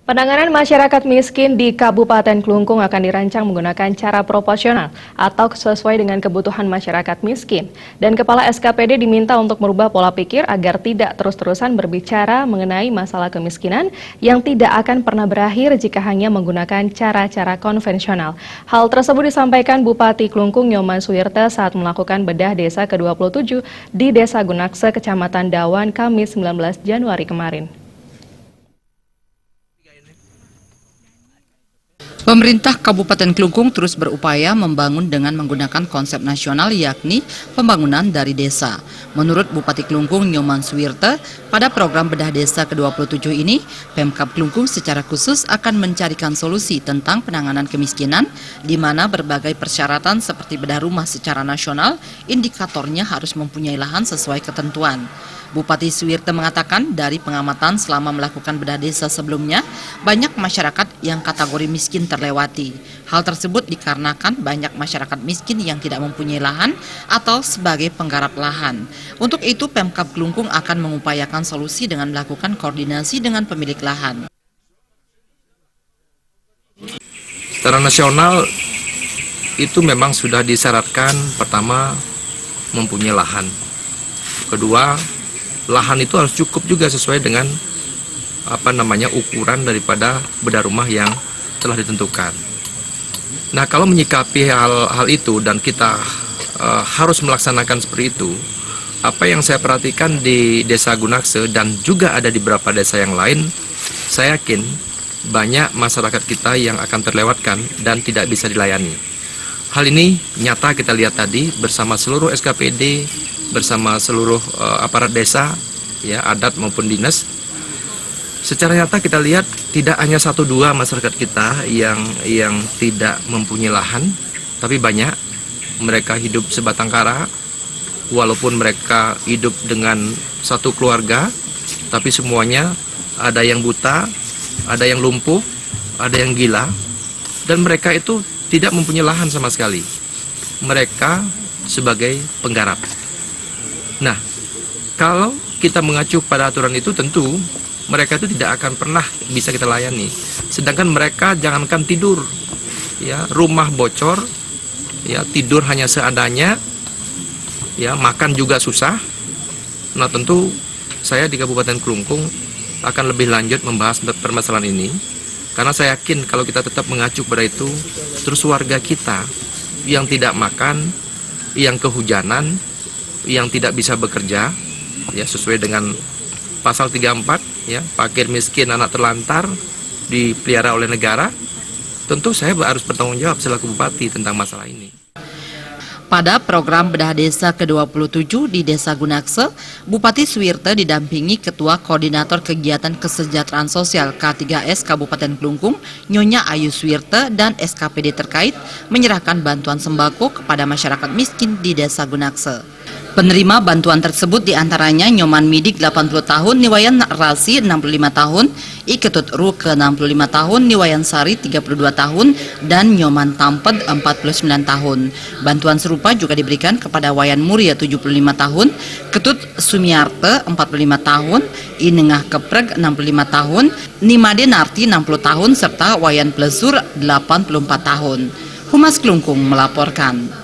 Penanganan masyarakat miskin di Kabupaten Klungkung akan dirancang menggunakan cara proporsional atau sesuai dengan kebutuhan masyarakat miskin. Dan Kepala SKPD diminta untuk merubah pola pikir agar tidak terus-terusan berbicara mengenai masalah kemiskinan yang tidak akan pernah berakhir jika hanya menggunakan cara-cara konvensional. Hal tersebut disampaikan Bupati Klungkung Nyoman Suwirte saat melakukan bedah desa ke-27 di Desa Gunakse, Kecamatan Dawan, Kamis 19 Januari kemarin. Pemerintah Kabupaten Klungkung terus berupaya membangun dengan menggunakan konsep nasional yakni pembangunan dari desa. Menurut Bupati Klungkung Nyoman Suwirte, pada program bedah desa ke-27 ini, Pemkab Klungkung secara khusus akan mencarikan solusi tentang penanganan kemiskinan, di mana berbagai persyaratan seperti bedah rumah secara nasional, indikatornya harus mempunyai lahan sesuai ketentuan. Bupati Suwirte mengatakan dari pengamatan selama melakukan bedah desa sebelumnya, banyak masyarakat yang kategori miskin terlewati. Hal tersebut dikarenakan banyak masyarakat miskin yang tidak mempunyai lahan atau sebagai penggarap lahan. Untuk itu, Pemkab Klungkung akan mengupayakan solusi dengan melakukan koordinasi dengan pemilik lahan. Secara nasional, itu memang sudah disyaratkan, pertama, mempunyai lahan. Kedua, lahan itu harus cukup juga sesuai dengan ukuran daripada bedah rumah yang telah ditentukan. Nah, kalau menyikapi hal itu dan kita harus melaksanakan seperti itu, apa yang saya perhatikan di Desa Gunakse dan juga ada di beberapa desa yang lain, saya yakin banyak masyarakat kita yang akan terlewatkan dan tidak bisa dilayani. Hal ini nyata kita lihat tadi bersama seluruh SKPD, bersama seluruh aparat desa, ya, adat maupun dinas. Secara nyata kita lihat tidak hanya 1-2 masyarakat kita yang tidak mempunyai lahan, tapi banyak. Mereka hidup sebatang kara, walaupun mereka hidup dengan satu keluarga, tapi semuanya ada yang buta, ada yang lumpuh, ada yang gila, dan mereka itu tidak mempunyai lahan sama sekali. Mereka sebagai penggarap. Nah, kalau kita mengacu pada aturan itu, tentu mereka itu tidak akan pernah bisa kita layani. Sedangkan mereka jangankan tidur, ya, rumah bocor, ya, tidur hanya seadanya, ya, makan juga susah. Nah, tentu saya di Kabupaten Klungkung akan lebih lanjut membahas permasalahan ini, karena saya yakin kalau kita tetap mengacu pada itu, terus warga kita yang tidak makan, yang kehujanan, yang tidak bisa bekerja, ya, sesuai dengan pasal 34, ya, fakir miskin anak terlantar dipelihara oleh negara, tentu saya harus bertanggung jawab selaku bupati tentang masalah ini. Pada program bedah desa ke-27 di Desa Gunakse, Bupati Suwirte didampingi Ketua Koordinator Kegiatan Kesejahteraan Sosial K3S Kabupaten Klungkung, Nyonya Ayu Suwirte, dan SKPD terkait menyerahkan bantuan sembako kepada masyarakat miskin di Desa Gunakse. Penerima bantuan tersebut diantaranya Nyoman Midik 80 tahun, Niwayan Rasi 65 tahun, Iketut Ruke 65 tahun, Niwayan Sari 32 tahun, dan Nyoman Tamped 49 tahun. Bantuan serupa juga diberikan kepada Wayan Muria 75 tahun, Ketut Sumiarte 45 tahun, Inengah Kepreg 65 tahun, Nimade Narti 60 tahun, serta Wayan Plesur 84 tahun. Humas Klungkung melaporkan.